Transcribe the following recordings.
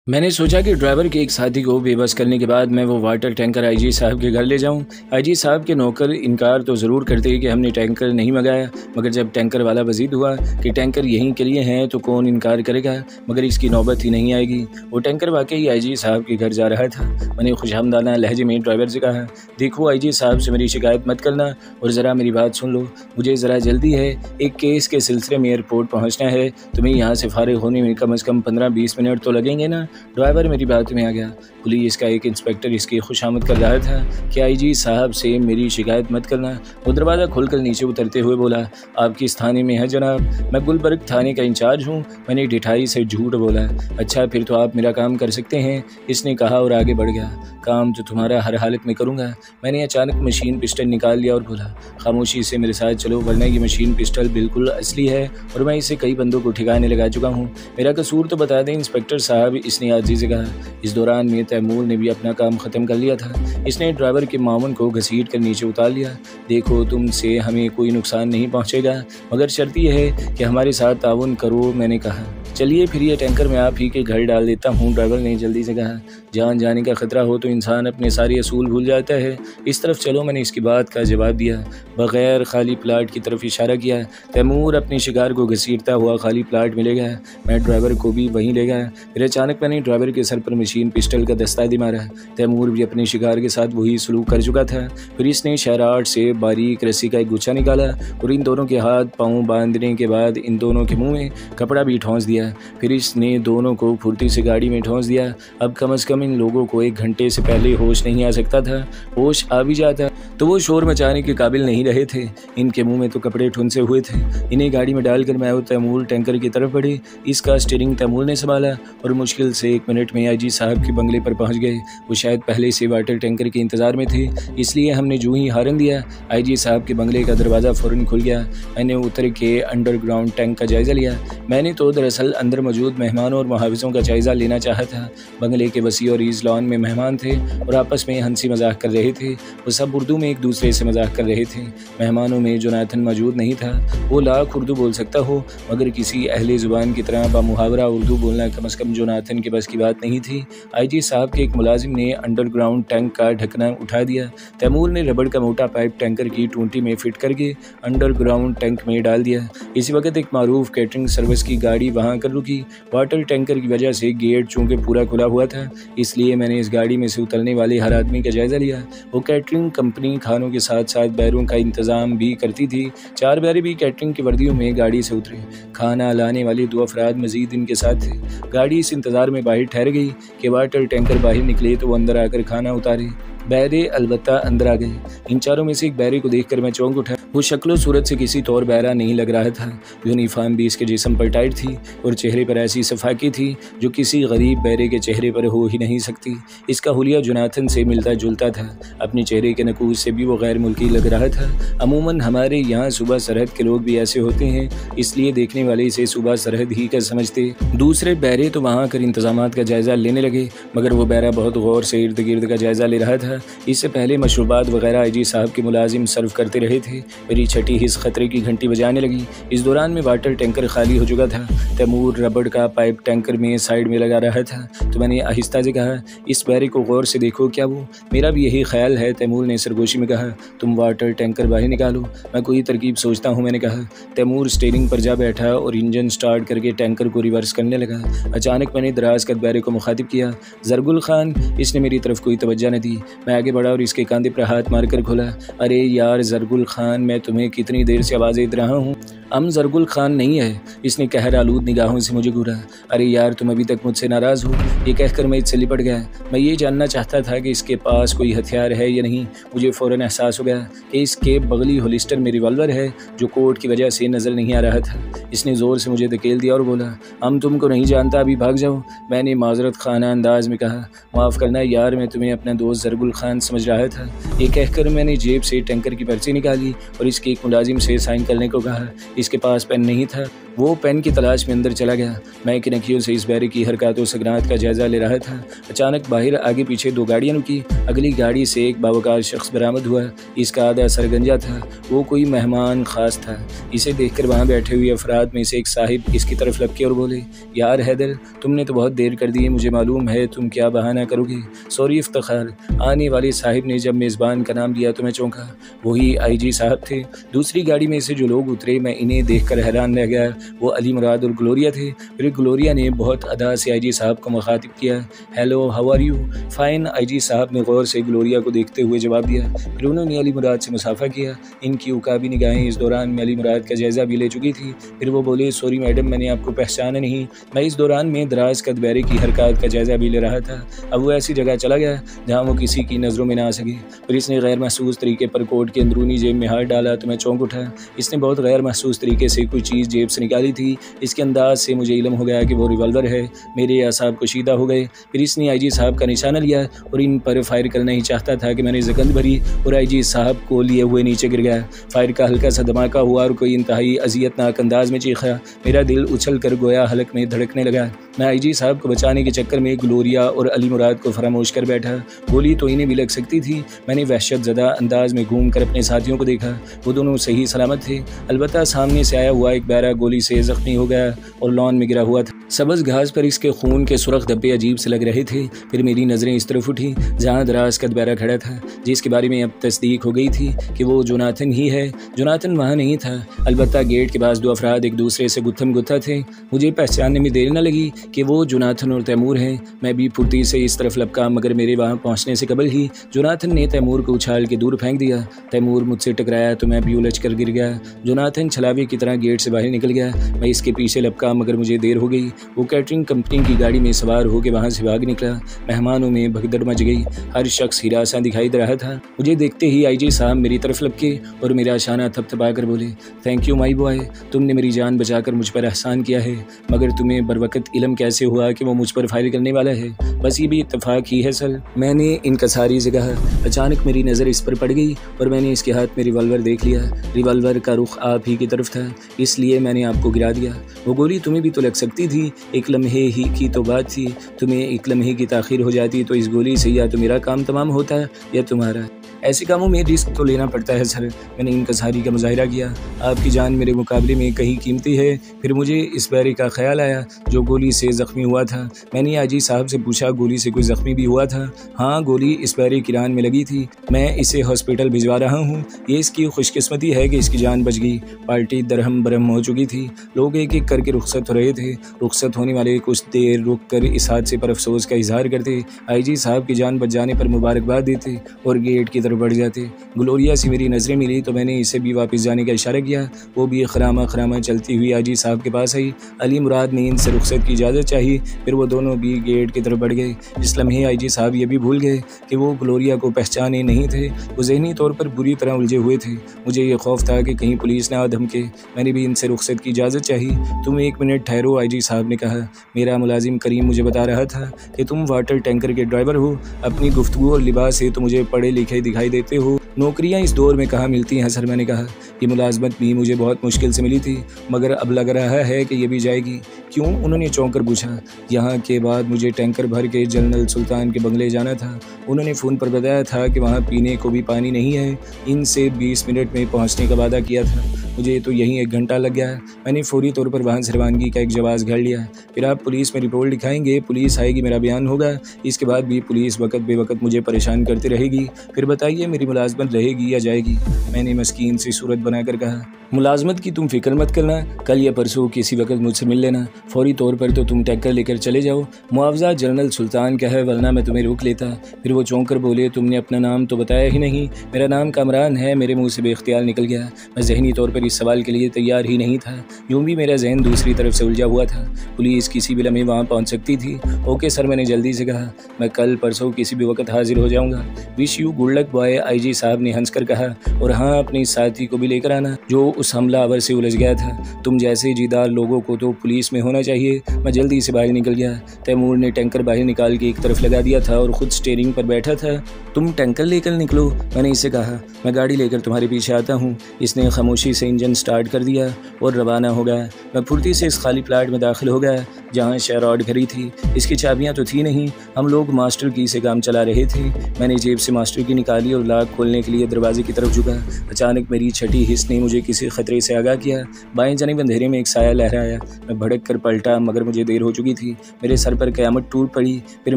मैंने सोचा कि ड्राइवर के एक साथी को बेबस करने के बाद मैं वो वाटर टैंकर आईजी साहब के घर ले जाऊं। आईजी साहब के नौकर इनकार तो ज़रूर करते कि हमने टैंकर नहीं मंगाया, मगर जब टैंकर वाला वजीद हुआ कि टैंकर यहीं के लिए हैं तो कौन इनकार करेगा, मगर इसकी नौबत ही नहीं आएगी। वो टैंकर वाकई आईजी साहब के घर जा रहा था। मैंने खुशहामदाना लहजे में ड्राइवर से कहा, देखो आईजी साहब से मेरी शिकायत मत करना और ज़रा मेरी बात सुन लो, मुझे ज़रा जल्दी है, एक केस के सिलसिले में एयरपोर्ट पहुँचना है, तुम्हें यहाँ से फारिग होने में कम से कम 15-20 मिनट तो लगेंगे ना। ड्राइवर मेरी बात में आ गया। पुलिस का एक इंस्पेक्टर इसकी खुशामद कर रहा था कि आईजी साहब से मेरी शिकायत मत करना। वो दरवाज़ा खोलकर नीचे उतरते हुए बोला, आप किस थाने में है जनाब? मैं गुलबर्ग थाने का इंचार्ज हूँ। मैंने ढिठाई से झूठ बोला। अच्छा, फिर तो आप मेरा काम कर सकते हैं, इसने कहा और आगे बढ़ गया। काम तो तुम्हारा हर हालत में करूँगा। मैंने अचानक मशीन पिस्टल निकाल लिया और बोला, खामोशी से मेरे साथ चलो, वरना ये मशीन पिस्टल बिल्कुल असली है और मैं इसे कई बंदों को ठिकाने लगा चुका हूँ। मेरा कसूर तो बता दें इंस्पेक्टर साहब, इसने आजी से कहा। इस दौरान में तैमूर ने भी अपना काम ख़त्म कर लिया था। इसने ड्राइवर के मामून को घसीट कर नीचे उतार लिया। देखो, तुमसे हमें कोई नुकसान नहीं पहुँचेगा, मगर शर्त यह है कि हमारे साथ ताउन करो। मैंने कहा, चलिए फिर ये टैंकर मैं आप ही के घर डाल देता हूँ। ड्राइवर ने जल्दी से कहा, जान जाने का खतरा हो तो इंसान अपने सारे असूल भूल जाता है। इस तरफ चलो। मैंने इसकी बात का जवाब दिया, बगैर खाली प्लाट की तरफ इशारा किया। तैमूर अपने शिकार को घसीटता हुआ खाली प्लाट में ले गया। मैं ड्राइवर को भी वहीं ले गया। फिर अचानक मैंने ड्राइवर के सर पर मशीन पिस्टल का दस्ता दे मारा। तैमूर भी अपने शिकार के साथ वही सलूक कर चुका था। फिर इसने शराट से बारीक रस्सी का एक गुच्छा निकाला और इन दोनों के हाथ पाँव बांधने के बाद इन दोनों के मुँह में कपड़ा भी ठोंस दिया। फिर इसने दोनों को फुर्ती से गाड़ी में ठोंस दिया। अब कम से कम इन लोगों को 1 घंटे से पहले होश नहीं आ सकता था। होश आ भी जाता तो वो शोर मचाने के काबिल नहीं रहे थे। इनके मुंह में तो कपड़े ठुनसे हुए थे। इन्हें गाड़ी में डालकर मैं और तैमूर टैंकर की तरफ बढ़े। इसका स्टीयरिंग तैमूर ने संभाला और मुश्किल से 1 मिनट में आईजी साहब के बंगले पर पहुंच गए। वो शायद पहले से वाटर टैंकर के इंतजार में थे, इसलिए हमने जो ही हारन दिया, आईजी साहब के बंगले का दरवाज़ा फ़ौरन खुल गया। मैंने उतर के अंडरग्राउंड टैंक का जायज़ा लिया। मैंने तो दरअसल अंदर मौजूद मेहमानों और मुहाविज़ों का जायज़ा लेना चाहा था। बंगले के वसी और ईज़ लॉन में मेहमान थे और आपस में हंसी मजाक कर रहे थे। वो सब उर्दू में एक दूसरे से मजाक कर रहे थे। मेहमानों में जोनाथन मौजूद नहीं था। वो लाख उर्दू बोल सकता हो, मगर किसी अहले ज़ुबान की तरह बामुहावरा उर्दू बोलना कम से कम जोनाथन के बस की बात नहीं थी। आईजी साहब के एक मुलाजिम ने अंडरग्राउंड टैंक का ढकना उठा दिया। तैमूर ने रबड़ का मोटा पाइप टैंकर की टूंटी में फिट करके अंडरग्राउंड टैंक में डाल दिया। इसी वक्त एक मारूफ कैटरिंग सर्विस की गाड़ी वहाँ कर रुकी। वाटर टैंकर की वजह से गेट चूँकि पूरा खुला हुआ था, इसलिए मैंने इस गाड़ी में से उतरने वाले हर आदमी का जायज़ा लिया। वो कैटरिंग कंपनी खानों के साथ साथ बैरों का इंतज़ाम भी करती थी। 4 बैरे भी कैटरिंग की वर्दियों में गाड़ी से उतरे। खाना लाने वाले 2 अफराद मजीद इनके साथ थे। गाड़ी इस इंतज़ार में बाहर ठहर गई कि वाटर टैंकर बाहर निकले तो वो अंदर आकर खाना उतारे। बैरे अलबत्ता अंदर आ गए। इन चारों में से एक बैरे को देखकर मैं चौंक उठा। वो शक्लो सूरत से किसी तौर बैरा नहीं लग रहा था। यूनिफॉर्म भी इसके जिस्म पर टाइट थी और चेहरे पर ऐसी सफाकी थी जो किसी गरीब बैरे के चेहरे पर हो ही नहीं सकती। इसका हुलिया जोनाथन से मिलता जुलता था। अपने चेहरे के नकूज से भी वो गैर मुल्की लग रहा था। अमूमन हमारे यहाँ सूबा सरहद के लोग भी ऐसे होते हैं, इसलिए देखने वाले इसे सूबा सरहद ही का समझते। दूसरे बैरे तो वहाँ कर इंतजामात का जायज़ा लेने लगे, मगर वो बैरा बहुत गौर से इर्द गिर्द का जायज़ा ले रहा था। इससे पहले मशरूबात वगैरह आईजी साहब के मुलाजिम सर्व करते रहे थे। मेरी छठी हिस्स खतरे की घंटी बजाने लगी। इस दौरान में वाटर टैंकर खाली हो चुका था। तैमूर रबड़ का पाइप टैंकर में साइड में लगा रहा था, तो मैंने आहिस्ता से कहा, इस बैरे को गौर से देखो। क्या वो? मेरा भी यही ख्याल है। तैमूर ने सरगोशी में कहा, तुम वाटर टैंकर बाहर निकालो, मैं कोई तरकीब सोचता हूँ। मैंने कहा। तैमूर स्टीयरिंग पर जा बैठा और इंजन स्टार्ट करके टैंकर को रिवर्स करने लगा। अचानक मैंने दराज कद बैरे को मुखातिब किया, ज़रगुल खान। इसने मेरी तरफ कोई तवज्जो न दी। मैं आगे बढ़ा और इसके कंधे पर हाथ मारकर खोला, अरे यार ज़रगुल खान, मैं तुम्हें कितनी देर से आवाज़ें दे रहा हूँ। हम ज़रगुल खान नहीं है। इसने कहर आलूद निगाहों से मुझे घूरा। अरे यार, तुम अभी तक मुझसे नाराज़ हो। ये कहकर मैं इससे लिपट गया। मैं ये जानना चाहता था कि इसके पास कोई हथियार है या नहीं। मुझे फ़ौरन एहसास हो गया कि इसके बगली होलिस्टर में रिवॉल्वर है, जो कोट की वजह से नज़र नहीं आ रहा था। इसने ज़ोर से मुझे धकेल दिया और बोला, हम तुमको नहीं जानता, अभी भाग जाओ। मैंने माजरत खाना अंदाज में कहा, माफ़ करना यार, मैं तुम्हें अपना दोस्त ज़रगुल खान समझ रहा था। ये कहकर मैंने जेब से टैंकर की पर्ची निकाली और इसके एक मुलाजिम से साइन करने को कहा। इसके पास पेन नहीं था। वो पेन की तलाश में अंदर चला गया। मैं किनखियों से इस बैरिक की हरकत और सकरात का जायज़ा ले रहा था। अचानक बाहर आगे पीछे 2 गाड़ियाँ रुकी। अगली गाड़ी से एक बावकार शख्स बरामद हुआ। इसका आधा सरगंजा था। वो कोई मेहमान ख़ास था। इसे देखकर वहाँ बैठे हुए अफराद में से एक साहिब इसकी तरफ लपके और बोले, यार हैदर, तुमने तो बहुत देर कर दी है, मुझे मालूम है तुम क्या बहाना करोगे। सॉरी इफ्तिखार। आने वाले साहिब ने जब मेज़बान का नाम लिया तो मैं चौंका। वही IG साहब थे। दूसरी गाड़ी में से जो लोग उतरे, मैं इन्हें देखकर हैरान रह गया। वो अली मुराद और ग्लोरिया थे। फिर ग्लोरिया ने बहुत अदा से IG साहब को मुखातिब किया, hello how are you. Fine. IG साहब ने गौर से ग्लोरिया को देखते हुए जवाब दिया। फिर उन्होंने अली मुराद से मुसाफा किया। इनकी उकाबी निगाहें इस दौरान में अली मुराद का जायज़ा भी ले चुकी थी। फिर वो बोले, सॉरी मैडम, मैंने आपको पहचाना नहीं। मैं इस दौरान में दराज कद बैरे की हरकत का जायज़ा भी ले रहा था। अब वो ऐसी जगह चला गया जहाँ वो किसी की नज़रों में ना आ सके। फिर इसने गैर महसूस तरीके पर कोट के अंदरूनी जेब में हाथ डाला तो मैं चौंक उठा। इसने बहुत गैर महसूस तरीके से कोई चीज़ जेब से निकाली थी। इसके अंदाज से मुझे इल्म हो गया कि वो रिवॉल्वर है। मेरे असाब कशीदा हो गए। फिर इसने IG साहब का निशाना लिया और इन पर फायर करना ही चाहता था कि मैंने जगंद भरी और IG साहब को लिए हुए नीचे गिर गया। फायर का हल्का सा धमाका हुआ और कोई इंतहाई अजियतनाक अंदाज में चीखा। मेरा दिल उछल कर गोया हलक में धड़कने लगा। मैं IG साहब को बचाने के चक्कर में ग्लोरिया और अली मुराद को फरामोश कर बैठा। गोली तो इन्हें भी लग सकती थी। मैंने वहशत ज़दा अंदाज में घूम कर अपने साथियों को देखा। वो दोनों सही सलामत थे। अलबत्ता सामने से आया हुआ एक बैरा गोली से ज़ख्मी हो गया और लॉन में गिरा हुआ था। सब्ज़ घास पर इसके खून के सुरख धब्बे अजीब से लग रहे थे। फिर मेरी नज़रें इस तरफ उठी जहाँ दराज कद बैरा खड़ा था, जिसके बारे में अब तस्दीक हो गई थी कि वो जोनाथन ही है। जोनाथन वहाँ नहीं था। अलबत्ता गेट के पास 2 अफराद एक दूसरे से गुत्थम गुत्था थे। मुझे पहचानने में देर न लगी कि वो जोनाथन और तैमूर हैं। मैं भी फुर्ती से इस तरफ लपका, मगर मेरे वहाँ पहुँचने से कबल ही जोनाथन ने तैमूर को उछाल के दूर फेंक दिया। तैमूर मुझसे टकराया तो मैं भी उलझ कर गिर गया। जोनाथन छलावे की तरह गेट से बाहर निकल गया। मैं इसके पीछे लपका, मगर मुझे देर हो गई। वो कैटरिंग कंपनी की गाड़ी में सवार होकर वहाँ से भाग निकला। मेहमानों में भगदड़ मच गई। हर शख्स हिरासा दिखाई दे रहा था। मुझे देखते ही IG साहब मेरी तरफ लपके और मेरा शाना थपथपा कर बोले, थैंक यू माई बॉय, तुमने मेरी जान बचाकर मुझ पर एहसान किया है। मगर तुम्हें बरवकत इल्म कैसे हुआ कि वो मुझ पर फायर करने वाला है? बस ये भी इत्तेफाक ही है सर, मैंने इनकसारी से कहा। अचानक मेरी नज़र इस पर पड़ गई और मैंने इसके हाथ में रिवॉल्वर देख लिया। रिवॉल्वर का रुख आप ही की तरफ था, इसलिए मैंने आपको गिरा दिया। वो गोली तुम्हें भी तो लग सकती थी। एक लम्हे ही की तो बात थी। तुम्हें एक लम्हे की ताख़ीर हो जाती तो इस गोली से या तो मेरा काम तमाम होता या तुम्हारा। ऐसे कामों में रिस्क तो लेना पड़ता है सर। मैंने इनकसारी का मुजाहिरा किया। आपकी जान मेरे मुकाबले में कहीं कीमती है। फिर मुझे इस बैरे का ख्याल आया जो गोली से ज़ख्मी हुआ था। मैंने IG साहब से पूछा, गोली से कोई ज़ख्मी भी हुआ था? हाँ, गोली इस बैरे की रान में लगी थी। मैं इसे हॉस्पिटल भिजवा रहा हूँ। ये इसकी खुशकिस्मती है कि इसकी जान बच गई। पार्टी दरहम बरहम हो चुकी थी। लोग एक एक करके रुखसत हो रहे थे। रुखसत होने वाले कुछ देर रुक कर इस हादसे पर अफसोस का इजहार करते, IG साहब की जान बच जाने पर मुबारकबाद देते और गेट की बढ़ जाते। ग्लोरिया से मेरी नज़रें मिली तो मैंने इसे भी वापस जाने का इशारा किया। वो भी खरामा खरामा चलती हुई IG साहब के पास आई। अली मुराद ने इनसे रुखसत की इजाज़त चाहिए। फिर वो दोनों भी गेट की तरफ बढ़ गए। इस लम्हे IG साहब ये भी भूल गए कि वो ग्लोरिया को पहचाने नहीं थे। वो ज़हनी तौर पर बुरी तरह उलझे हुए थे। मुझे ये खौफ था कि कहीं पुलिस ना धमके। मैंने भी इनसे रुखसत की इजाज़त चाहिए। तुम 1 मिनट ठहरो, IG साहब ने कहा। मेरा मुलाजिम करीम मुझे बता रहा था कि तुम वाटर टैंकर के ड्राइवर हो। अपनी गुफ्तगू और लिबास से तो मुझे पढ़े लिखे दिखाई देते हो। नौकरियां इस दौर में कहाँ मिलती हैं सर? मैंने कहा। ये मुलाजमत भी मुझे बहुत मुश्किल से मिली थी, मगर अब लग रहा है कि ये भी जाएगी। क्यों? उन्होंने चौंक कर पूछा। यहाँ के बाद मुझे टैंकर भर के जनरल सुल्तान के बंगले जाना था। उन्होंने फ़ोन पर बताया था कि वहाँ पीने को भी पानी नहीं है। इनसे 20 मिनट में पहुँचने का वादा किया था। मुझे तो यहीं 1 घंटा लग गया। मैंने फौरी तौर पर वहाँ से रवानगी का एक जवाज़ घर लिया। फिर आप पुलिस में रिपोर्ट लिखाएंगे, पुलिस आएगी, मेरा बयान होगा। इसके बाद भी पुलिस वक्त बेवक्त मुझे परेशान करती रहेगी। फिर बताइए मेरी मुलाजमत रहेगी या जाएगी? मैंने मस्कीन सी सूरत बनाकर कहा। मुलाजमत की तुम फिक्र मत करना, कल या परसों किसी वक्त मुझसे मिल लेना। फौरी तौर पर तो तुम टैंकर लेकर चले जाओ। मुआवजा जनरल सुल्तान का है, वरना मैं तुम्हें रोक लेता। फिर वो चौंक कर बोले, तुमने अपना नाम तो बताया ही नहीं। मेरा नाम कामरान है। मेरे मुँह से बेख्तियार निकल गया। मैं ज़हनी तौर पर इस सवाल के लिए तैयार ही नहीं था। यूँ भी मेरा जहन दूसरी तरफ से उलझा हुआ था। पुलिस किसी भी लम्हे वहाँ पहुँच सकती थी। ओके सर, मैंने जल्दी से कहा। मैं कल परसों किसी भी वक्त हाजिर हो जाऊँगा। Wish you good luck boy, IG साहब ने हंस कर कहा। और हाँ, अपने साथी को भी लेकर आना जो उस हमलावर से उलझ गया था। तुम जैसे जीदार लोगों को तो पुलिस में होना चाहिए। मैं जल्दी से बाहर निकल गया। तैमूर ने टैंकर बाहर निकाल के एक तरफ लगा दिया था और खुद स्टीयरिंग पर बैठा था। तुम टैंकर लेकर निकलो, मैंने इसे कहा। मैं गाड़ी लेकर तुम्हारे पीछे आता हूँ। इसने खामोशी से इन इंजन स्टार्ट कर दिया और रवाना हो गया। मैं फुर्ती से इस खाली प्लाट में दाखिल हो गया जहाँ शेरॉड खड़ी थी। इसकी चाबियाँ तो थी नहीं, हम लोग मास्टर की से काम चला रहे थे। मैंने जेब से मास्टर की निकाली और लॉक खोलने के लिए दरवाजे की तरफ झुका। अचानक मेरी छठी हिस्स ने मुझे किसी खतरे से आगाह किया। बाएं जानिब अंधेरे में एक साया लहराया। मैं भड़क कर पलटा, मगर मुझे देर हो चुकी थी। मेरे सर पर क़यामत टूट पड़ी। फिर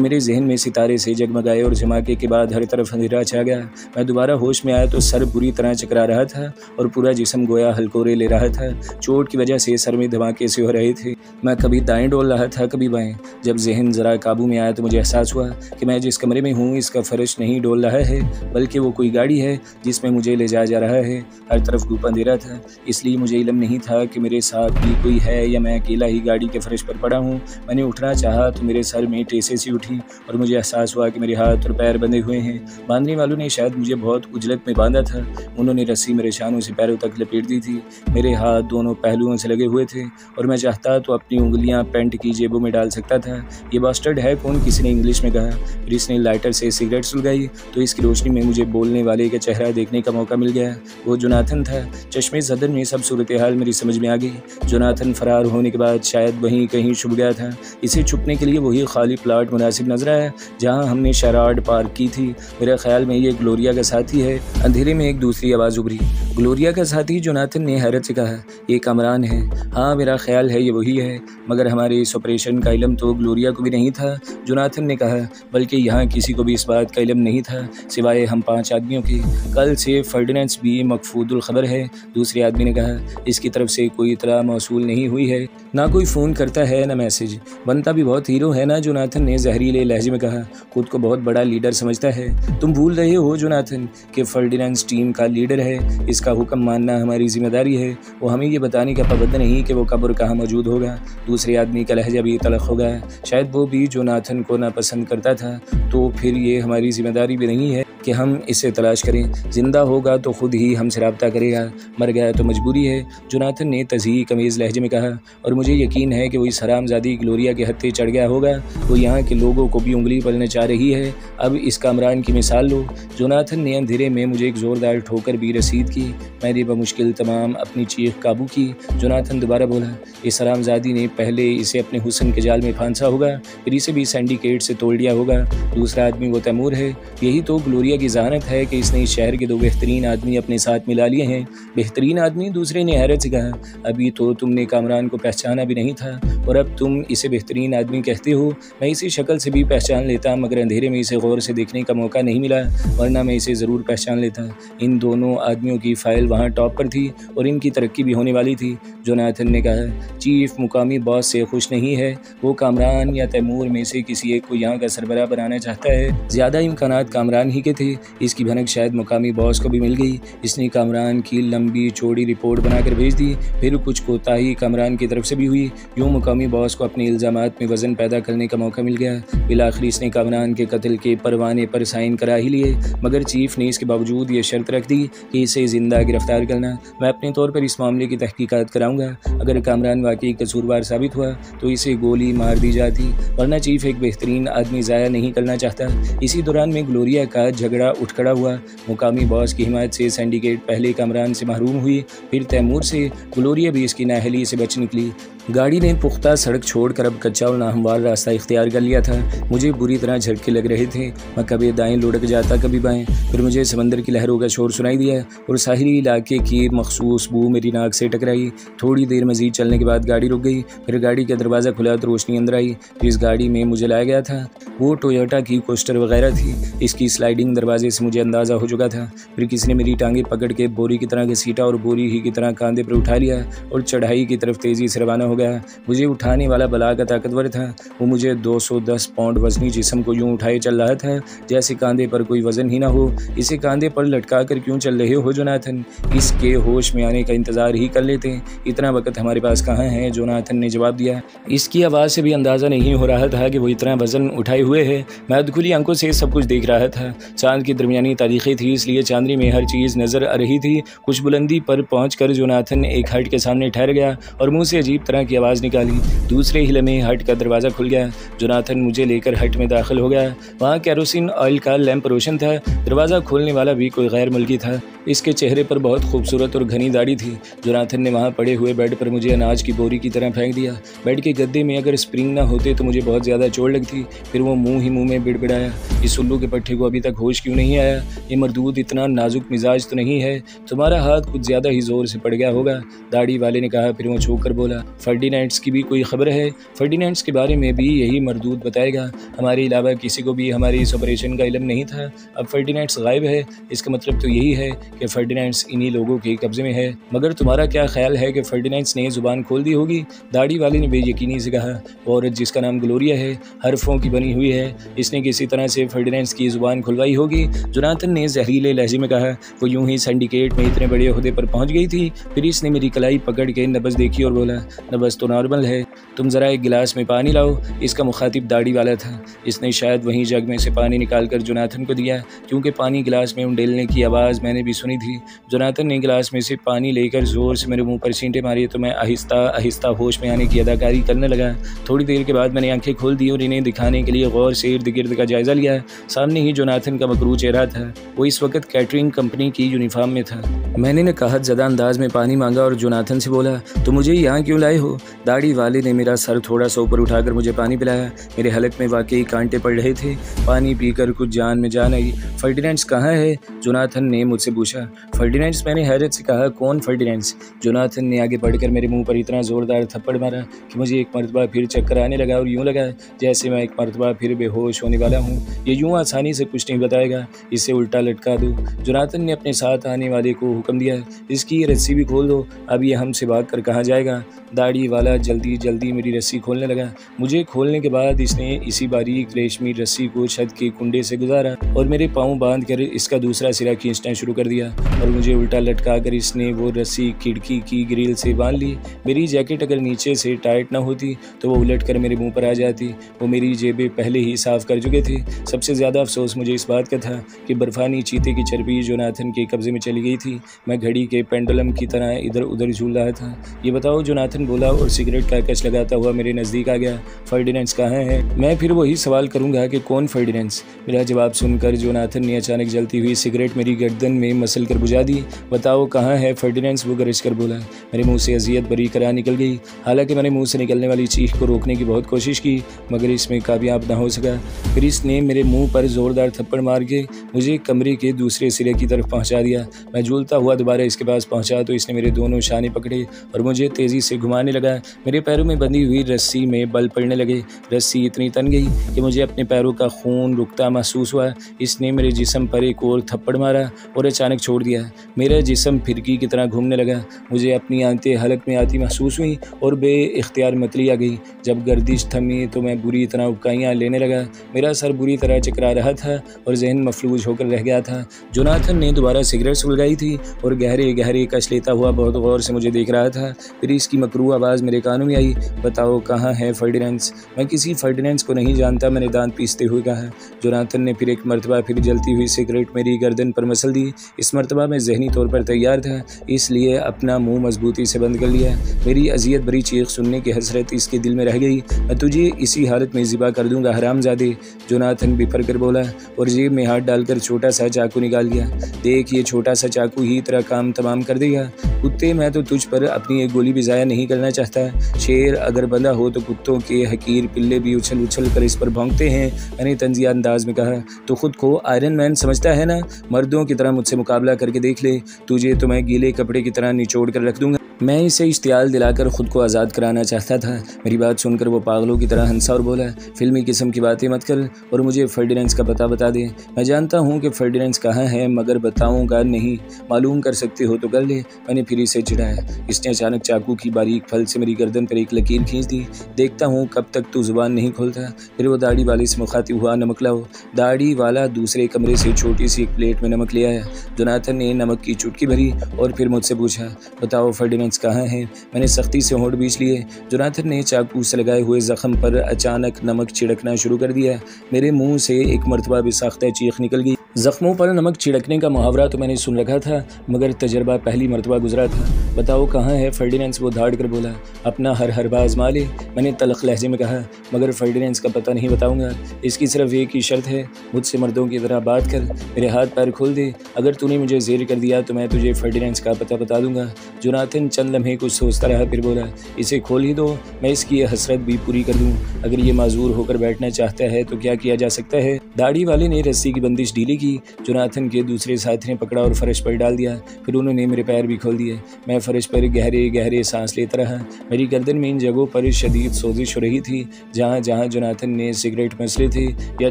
मेरे जहन में सितारे से जगमगाए और धमाके के बाद हर तरफ अंधेरा छा गया। मैं दोबारा होश में आया तो सर बुरी तरह चकरा रहा था और पूरा जिस्म गोया हलकोरे ले रहा था। चोट की वजह से सर में धमाके से हो रहे थे। मैं कभी दाएं डोल रहा था, कभी बाएं। जब जहन ज़रा काबू में आया तो मुझे एहसास हुआ कि मैं जिस कमरे में हूँ इसका फर्श नहीं डोल रहा है, बल्कि वो कोई गाड़ी है जिसमें मुझे ले जाया जा रहा है। हर तरफ धूप अंधेरा था, इसलिए मुझे इल्म नहीं था कि मेरे साथ भी कोई है या मैं अकेला ही गाड़ी के फर्श पर पड़ा हूँ। मैंने उठना चाहा तो मेरे सर में टेसे सी उठी और मुझे एहसास हुआ कि मेरे हाथ और पैर बंधे हुए हैं। बांधने वालों ने शायद मुझे बहुत उजलत में बांधा था। उन्होंने रस्सी मेरे शानों से पैरों तक लपेट दी थी। मेरे हाथ दोनों पहलुओं से लगे हुए थे और मैं चाहता तो अपनी उंगलियां पैंट की जेबों में डाल सकता था। ये बास्टर्ड है कौन, किसी ने इंग्लिश में कहा। फिर इसने लाइटर से सिगरेट सुलगाई तो इसकी रोशनी में मुझे बोलने वाले का चेहरा देखने का मौका मिल गया। वो जोनाथन था। चश्मे ज़दर में सब सूरत हाल मेरी समझ में आ गई। जोनाथन फरार होने के बाद शायद वहीं कहीं छुप गया था। इसे छुपने के लिए वही खाली प्लाट मुनासिब नजर आया जहाँ हमने शेराड पार्क की थी। मेरे ख्याल में ये ग्लोरिया का साथी है। अंधेरे में एक दूसरी आवाज़ उभरी। ग्लोरिया का साथी, जोनाथन ने हैरत से कहा। ये कामरान है। हाँ, मेरा ख्याल है ये वही है, मगर हमारे इस ऑपरेशन का इल्म तो ग्लोरिया को भी नहीं था, जोनाथन ने कहा। बल्कि यहाँ किसी को भी इस बात का इल्म नहीं था सिवाय हम 5 आदमियों के। कल से फर्डिनेंड भी मकफूदुल खबर है, दूसरे आदमी ने कहा। इसकी तरफ से कोई इतला मौसूल नहीं हुई है, ना कोई फ़ोन करता है ना मैसेज। बनता भी बहुत हीरो है ना, जोनाथन ने जहरीले लहजे में कहा। खुद को बहुत बड़ा लीडर समझता है। तुम भूल रहे हो जोनाथन कि फर्डिनेंड टीम का लीडर है। इसका हुक्म मानना हमारी जिम्मेदारी है। वो हमें ये बताने का पाबंद नहीं कि वो कब और कहाँ मौजूद होगा। दूसरे आदमी का लहजा भी तलख हो गया। शायद वो भी जोनाथन को नापसंद करता था। तो फिर ये हमारी जिम्मेदारी भी नहीं है कि हम इसे तलाश करें। जिंदा होगा तो खुद ही हमसे रब्ता करेगा, मर गया तो मजबूरी है, जोनाथन ने तज़हीक कमीज़ लहजे में कहा। और मुझे यकीन है कि वो इस हरामजादी ग्लोरिया के हत्थे चढ़ गया होगा। वो यहाँ के लोगों को भी उंगली पलने चाह रही है। अब इस कामरान की मिसाल लो। जोनाथन ने अंधेरे में मुझे एक ज़ोरदार ठोकर भी रसीद की। मैंने बमुश्किल तमाम अपनी चीख काबू की। जोनाथन दोबारा बोला। इस हरामजादी ने पहले इसे अपने हुस्न के जाल में फांसा होगा, फिर इसे भी सिंडिकेट से तोड़ दिया होगा। दूसरा आदमी वो तैमूर है। यही तो ग्लोरिया की ज़हानत है कि इसने इस शहर के 2 बेहतरीन आदमी अपने साथ मिला लिए हैं। बेहतरीन आदमी, दूसरे ने हैरत से कहा। अभी तो तुमने कामरान को पहचाना भी नहीं था और अब तुम इसे बेहतरीन आदमी कहते हो। मैं इसी शक्ल से भी पहचान लेता, मगर अंधेरे में इसे गौर से देखने का मौका नहीं मिला, वरना मैं इसे ज़रूर पहचान लेता। इन दोनों आदमियों की फ़ाइल वहाँ टॉप पर थी और इनकी तरक्की भी होने वाली थी, जोनाथन ने कहा। चीफ मुकामी बॉस से खुश नहीं है। वो कामरान या तैमूर में से किसी एक को यहाँ का सरबराह बनाना चाहता है। ज़्यादा इम्कानात कामरान ही के थे। इसकी भनक शायद मुकामी बॉस को भी मिल गई। इसने कामरान की लंबी चौड़ी रिपोर्ट बनाकर भेज दी। फिर कुछ कोताही कामरान की तरफ से भी हुई। यूँ मुकामी बॉस को अपने इल्ज़ामात में वज़न पैदा करने का मौका मिल गया। बिलाखिर इसने कामरान के कत्ल के परवाने पर साइन करा ही लिए, मगर चीफ ने इसके बावजूद ये शर्त रख दी कि इसे ज़िंदा गिरफ्तार करना। मैं अपने तौर पर इस मामले की तहकीकात कराऊंगा। अगर कामरान वाकई कसूरवार साबित हुआ तो इसे गोली मार दी जाती, वरना चीफ एक बेहतरीन आदमी ज़ाया नहीं करना चाहता। इसी दौरान में ग्लोरिया का झगड़ा उठ खड़ा हुआ। मुकामी बॉस की हिमायत से सिंडिकेट पहले कामरान से महरूम हुई, फिर तैमूर से। ग्लोरिया भी इसकी नाअहली से बच निकली। गाड़ी ने पुख्ता सड़क छोड़कर अब कच्चा और नाहमवार रास्ता इख्तियार कर लिया था। मुझे बुरी तरह झटके लग रहे थे। मैं कभी दाएं लुढ़क जाता, कभी बाएं। फिर मुझे समंदर की लहरों का शोर सुनाई दिया और साहिली इलाके की मखसूस बू मेरी नाक से टकराई। थोड़ी देर मजीद चलने के बाद गाड़ी रुक गई। फिर गाड़ी का दरवाज़ा खुला तो रोशनी अंदर आई। जिस गाड़ी में मुझे लाया गया था वो टोयोटा की कोस्टर वगैरह थी। इसकी स्लाइडिंग दरवाजे से मुझे अंदाज़ा हो चुका था। फिर किसी ने मेरी टांगें पकड़ के बोरी की तरह घसीटा और बोरी ही की तरह कंधे पर उठा लिया और चढ़ाई की तरफ तेज़ी से रवाना हो गया। मुझे उठाने वाला बला का ताकतवर था। वो मुझे 210 पाउंड वजनी जिस्म को यूँ उठाए चल रहा था जैसे कंधे पर कोई वज़न ही ना हो। इसे कंधे पर लटका कर क्यों चल रहे हो जोनाथन? इसके होश में आने का इंतज़ार ही कर लेते। इतना वक्त हमारे पास कहाँ है? जोनाथन ने जवाब दिया। इसकी आवाज़ से भी अंदाज़ा नहीं हो रहा था कि वो इतना वज़न उठाए हुए है। मैं अधखुली आंखों से सब कुछ देख रहा था। चाँद की दरमियानी तारीखें थी, इसलिए चांदनी में हर चीज़ नज़र आ रही थी। कुछ बुलंदी पर पहुँच कर जोनाथन एक हट के सामने ठहर गया और मुँह से अजीब तरह की आवाज़ निकाली। दूसरे ही लम्हे हट का दरवाज़ा खुल गया। जोनाथन मुझे लेकर हट में दाखिल हो गया। वहाँ केरोसिन ऑयल का लैंप रोशन था। दरवाज़ा खोलने वाला भी कोई गैर मुल्की था। इसके चेहरे पर बहुत खूबसूरत और घनी दाढ़ी थी। जोनाथन ने वहाँ पड़े हुए बेड पर मुझे अनाज की बोरी की तरह फेंक दिया। बेड के गद्दे में अगर स्प्रिंग ना होते तो मुझे बहुत ज़्यादा चोट लगती। फिर वो मुँह ही मुँह में बिड़बिड़ाया, इस उल्लू के पट्टे को अभी तक होश क्यों नहीं आया? ये मरदूद इतना नाजुक मिजाज तो नहीं है? तुम्हारा हाथ कुछ ज़्यादा ही ज़ोर से पड़ गया होगा, दाढ़ी वाले ने कहा। फिर वो छूक कर बोला, फर्डिनेंड्स की भी कोई खबर है? फर्डिनेंड्स के बारे में भी यही मरदूद बताएगा। हमारे अलावा किसी को भी हमारे इस ऑपरेशन का इल्म नहीं था। अब फर्डिनेंड्स गायब है, इसका मतलब तो यही है कि फर्डिनेंड्स इन्हीं लोगों के कब्जे में है। मगर तुम्हारा क्या ख्याल है कि फर्डिनेंड्स ने ज़ुबान खोल दी होगी? दाढ़ी वाले ने बेयकीनी से कहा। वो औरत जिसका नाम ग्लोरिया है, हरफों की बनी हुई है, इसने किसी तरह से फर्डिनेंड्स की ज़ुबान खुलवाई होगी। जोनाथन ने जहरीले लहजे में कहा। वो यूं ही सिंडिकेट में इतने बड़े ओहदे पर पहुंच गई थी। फिर इसने मेरी कलाई पकड़ के नब्ज़ देखी और बोला, नब्ज़ तो नॉर्मल है, तुम ज़रा एक गिलास में पानी लाओ। इसका मुखातिब दाढ़ी वाला था। इसने शायद वहीं जग में से पानी निकाल कर जोनाथन को दिया, क्योंकि पानी गिलास में उंडेलने की आवाज़ मैंने भी सुनी थी। जोनाथन ने गिलास में से पानी लेकर ज़ोर से मेरे मुंह पर छींटे मारी तो मैं आहिस्ता आहिस्ता होश में आने की अदाकारी करने लगा। थोड़ी देर के बाद मैंने आंखें खोल दी और इन्हें दिखाने के लिए गौर से इर्द गिर्द का जायज़ा लिया। सामने ही जोनाथन का मकरू चेहरा था। वो इस वक्त कैटरिंग कंपनी की यूनिफॉर्म में था। मैंने नकाहत ज़दा अंदाज में पानी मांगा और जोनाथन से बोला, तो मुझे यहाँ क्यों लाए हो? दाढ़ी वाले ने मेरा सर थोड़ा सा ऊपर उठाकर मुझे पानी पिलाया। मेरे हलक में वाकई कांटे पड़ रहे थे। पानी पीकर कुछ जान में जान आई। फर्डिनेंड्स कहाँ है? जोनाथन ने मुझसे पूछा। फर्डिनेंड्स? मैंने हैरत से कहा, कौन फर्डिनेंड्स? जोनाथन ने आगे बढ़कर मेरे मुंह पर इतना ज़ोरदार थप्पड़ मारा कि मुझे एक मरतबा फिर चक्कर आने लगा और यूँ लगा जैसे मैं एक मरतबा फिर बेहोश होने वाला हूँ। ये यूँ आसानी से कुछ नहीं बताएगा, इसे उल्टा लटका दो। जोनाथन ने अपने साथ आने वाले को हुक्म दिया, इसकी ये रस्सी भी खोल दो, अब ये हमसे भाग कर कहाँ जाएगा? दाढ़ी वाला जल्दी जल्दी मेरी रस्सी खोलने लगा। मुझे खोलने के बाद इसने इसी बारीक रेशमी रस्सी को छत के कुंडे से गुजारा और मेरे पाँव बांध कर इसका दूसरा सिरा खींचना शुरू कर दिया और मुझे उल्टा लटका कर इसने वो रस्सी खिड़की की ग्रिल से बांध ली। मेरी जैकेट अगर नीचे से टाइट ना होती तो वो उलट कर मेरे मुंह पर आ जाती। वो मेरी जेबें पहले ही साफ कर चुके थे। सबसे ज़्यादा अफसोस मुझे इस बात का था कि बर्फानी चीते की चर्बी जोनाथन के कब्जे में चली गई थी। मैं घड़ी के पेंडुलम की तरह इधर उधर झूल रहा था। ये बताओ, जोनाथन बोला और सिगरेट का कच लगाता हुआ मेरे नज़दीक आ गया। फर्डिनेंड्स कहाँ है? मैं फिर वही सवाल करूँगा कि कौन फर्डिनेंड्स? मेरा जवाब सुनकर जोनाथन ने अचानक जलती हुई सिगरेट मेरी गर्दन में मसल कर बुझा दी। बताओ कहाँ है फर्डिनेंड्स? वो गरज कर बोला। मेरे मुंह से अजियत बरी करार निकल गई। हालांकि मैंने मुंह से निकलने वाली चीख को रोकने की बहुत कोशिश की, मगर इसमें कामयाब ना हो सका। फिर इसने मेरे मुंह पर ज़ोरदार थप्पड़ मार के मुझे कमरे के दूसरे सिरे की तरफ पहुंचा दिया। मैं झूलता हुआ दोबारा इसके पास पहुंचा तो इसने मेरे दोनों शाने पकड़े और मुझे तेज़ी से घुमाने लगा। मेरे पैरों में बंधी हुई रस्सी में बल पड़ने लगे। रस्सी इतनी तन गई कि मुझे अपने पैरों का खून रुकता महसूस हुआ। इसने मेरे जिस्म पर एक और थप्पड़ मारा और अचानक छोड़ दिया। मेरा जिस्म फिरकी की तरह घूमने लगा। मुझे अपनी आंतें हलक में आती महसूस हुई और बेइख्तियार मतली आ गई। जब गर्दिश थमी तो मैं बुरी तरह उबकाइयाँ लेने लगा। मेरा सर बुरी तरह चकरा रहा था और जहन मफलूज होकर रह गया था। जोनाथन ने दोबारा सिगरेट सुलगाई थी और गहरे गहरे कश लेता हुआ बहुत गौर से मुझे देख रहा था। फिर इसकी मकरू आवाज़ मेरे कानों में आई, बताओ कहाँ है फर्डिनेंड्स? मैं किसी फर्डिनेंड्स को नहीं जानता, मैंने दांत पीसते हुए कहा। जोनाथन ने फिर एक मरतबा फिर जलती हुई सिगरेट मेरी गर्दन पर मसल दी। इस मरतबा मैं जहनी तौर पर तैयार था, इसलिए अपना मुंह मजबूती से बंद कर लिया। मेरी अजियत भरी चीख सुनने की हसरत इसके दिल में रह गई। मैं तुझे इसी हालत में ज़िबा कर दूंगा हरामजादे, जोनाथन बिफर कर बोला और जेब में हाथ डालकर छोटा सा चाकू निकाल लिया। देख, ये छोटा सा चाकू ही तेरा काम तमाम कर देगा। कुत्ते, मैं तो तुझ पर अपनी एक गोली भी ज़ाया नहीं करना चाहता। शेर अगर बंधा हो तो कुत्तों के हकीर पिल्ले भी उछल उछल कर इस पर भौंकते हैं, मैंने तंजिया अंदाज में कहा। तो खुद को आयरन मैन समझता है ना? मर्दों की तरह मुझसे मुकाबला करके देख ले, तुझे तो मैं गीले कपड़े की तरह निचोड़ कर रख दूंगा। मैं इसे इश्तियाल दिलाकर खुद को आज़ाद कराना चाहता था। मेरी बात सुनकर वो पागलों की तरह हंसा और बोला, फिल्मी किस्म की बातें मत कर और मुझे फर्डिनेंड्स का पता बता दे। मैं जानता हूँ कि फर्डिनेंड्स कहाँ है, मगर बताऊँगा नहीं। मालूम कर सकते हो तो कर ले। मैंने फिर इसे चिढ़ाया। इसने अचानक चाकू की बारीक फल से मेरी गर्दन पर एक लकीर खींच दी। देखता हूँ कब तक तू जुबान नहीं खोलता। फिर वो दाढ़ी वाले से मुखातिब हुआ, नमक लाओ। दाढ़ी वाला दूसरे कमरे से छोटी सी एक प्लेट में नमक ले आया। जोनाथन ने नमक की चुटकी भरी और फिर मुझसे पूछा, बताओ फर्डिनेंड्स कहाँ है? मैंने सख्ती से होंठ बीच लिए। जोनाथन ने चाकू से लगाए हुए जख्म पर अचानक नमक छिड़कना शुरू कर दिया। मेरे मुंह से एक मरतबा भी साख्ता चीख निकल गई। ज़ख्मों पर नमक छिड़कने का मुहावरा तो मैंने सुन रखा था, मगर तजर्बा पहली मरतबा गुजरा था। बताओ कहाँ है फर्डिनेंस, वो धाड़ कर बोला। अपना हर बार आजमा ले, मैंने तलख लहजे में कहा, मगर फर्डिनेंस का पता नहीं बताऊंगा। इसकी सिर्फ एक ही शर्त है, मुझसे मर्दों की तरह बात कर, मेरे हाथ पैर खोल दे। अगर तूने मुझे जेर कर दिया तो मैं तुझे फर्डिनेंस का पता बता दूंगा। जोनाथन चंद लम्हे कुछ सोचता रहा, फिर बोला, इसे खोल ही दो, मैं इसकी यह हसरत भी पूरी कर दूँ। अगर ये माजूर होकर बैठना चाहता है तो क्या किया जा सकता है। दाढ़ी वाले ने रस्सी की बंदिश ढीली की, जोनाथन के दूसरे साथी ने पकड़ा और फर्श पर डाल दिया। फिर उन्होंने मेरे पैर भी खोल दिए। मैं फर्श पर गहरे गहरे सांस लेता रहा। मेरी गर्दन में इन जगहों पर शदीद सोजिश हो रही थी जहाँ जहाँ जोनाथन ने सिगरेट मसले थे या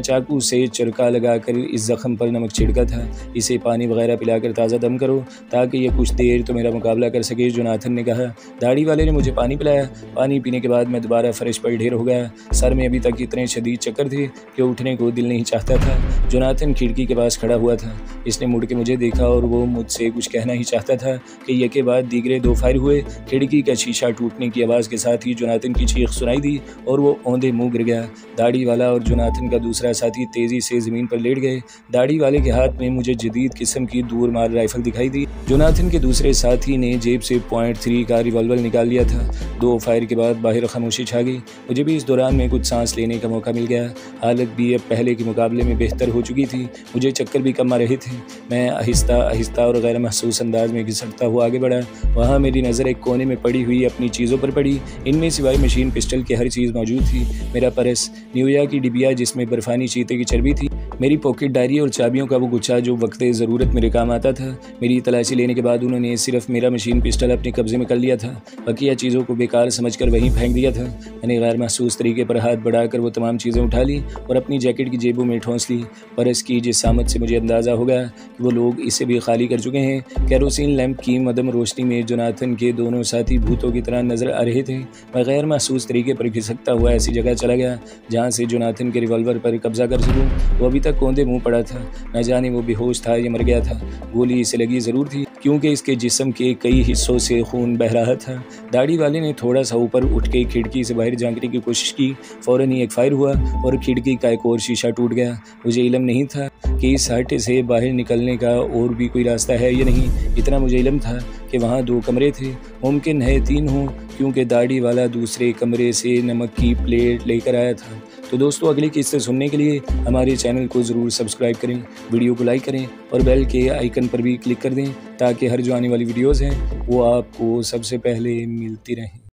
चाकू से चरका लगाकर इस जख्म पर नमक छिड़का था। इसे पानी वगैरह पिलाकर ताज़ा दम करो ताकि ये कुछ देर तो मेरा मुकाबला कर सके, जोनाथन ने कहा। दाढ़ी वाले ने मुझे पानी पिलाया। पानी पीने के बाद मैं दोबारा फर्श पर ढेर हो गया। सर में अभी तक इतने शदीद चक्कर थे कि उठने को दिल नहीं चाहता था। जोनाथन खिड़की के पास खड़ा हुआ था। इसने मुड़ के मुझे देखा और वो मुझसे कुछ कहना ही चाहता था कि यके बाद दीगरे दो फायर हुए। खिड़की का शीशा टूटने की आवाज़ के साथ ही जोनाथन की चीख सुनाई दी और वो औंधे मुंह गिर गया। दाढ़ी वाला और जोनाथन का दूसरा साथी तेज़ी से ज़मीन पर लेट गए। दाढ़ी वाले के हाथ में मुझे जदीद किस्म की दूर मार राइफल दिखाई दी। जोनाथन के दूसरे साथी ने जेब से .3 का रिवॉल्वर निकाल लिया था। 2 फायर के बाद बाहर खामोशी छा गई। मुझे भी इस दौरान में कुछ सांस लेने का मौका मिल गया। हालत भी अब पहले के मुकाबले में बेहतर हो चुकी थी। मुझे चक्कर भी कम आ रहे थे। मैं आहिस्ता आहिस्ता और गैर महसूस अंदाज में घिसटता हुआ आगे बढ़ा। वहाँ मेरी नज़र एक कोने में पड़ी हुई अपनी चीज़ों पर पड़ी। इनमें सिवाय मशीन पिस्टल की हर चीज़ मौजूद थी। मेरा पर्स, न्यूया की डिबिया जिसमें बर्फानी चीते की चर्बी थी, मेरी पॉकेट डायरी और चाबियों का वो गुच्छा जो वक्त ज़रूरत मेरे काम आता था। मेरी तलाशी लेने के बाद उन्होंने सिर्फ मेरा मशीन पिस्टल अपने कब्जे में कर लिया था। बकिया चीज़ों को बेकार समझकर वहीं फेंक दिया था। मैंने गैर महसूस तरीके पर हाथ बढ़ाकर वो तमाम चीज़ें उठा ली और अपनी जैकेट की जेबों में ठोंस ली। पर्स की जिस सामत से मुझे अंदाज़ा हो गया कि वो लोग इसे भी खाली कर चुके हैं। कैरोसिन लैंप की मदम रोशनी में जोनाथन के दोनों साथी भूतों की तरह नजर आ रहे थे। मैं गैर महसूस तरीके पर घिसकता हुआ ऐसी जगह चला गया जहाँ से जोनाथन के रिवॉल्वर पर कब्जा कर सकूँ। वो अभी तक कौंधे मुँह पड़ा था। न जाने वो बेहोश था या मर गया था। गोली इसे लगी ज़रूर थी क्योंकि इसके जिस्म के कई हिस्सों से खून बह रहा था। दाढ़ी वाले ने थोड़ा सा ऊपर उठ के खिड़की से बाहर झांकने की कोशिश की। फ़ौरन ही एक फायर हुआ और खिड़की का एक और शीशा टूट गया। मुझे इल्म नहीं था कि इस हट से बाहर निकलने का और भी कोई रास्ता है या नहीं। इतना मुझे इल्म था कि वहाँ 2 कमरे थे, मुमकिन है 3 हों, क्योंकि दाढ़ी वाला दूसरे कमरे से नमक की प्लेट लेकर आया था। तो दोस्तों, अगली किस्से सुनने के लिए हमारे चैनल को ज़रूर सब्सक्राइब करें, वीडियो को लाइक करें और बेल के आइकन पर भी क्लिक कर दें ताकि हर जो आने वाली वीडियोज़ हैं वो आपको सबसे पहले मिलती रहें।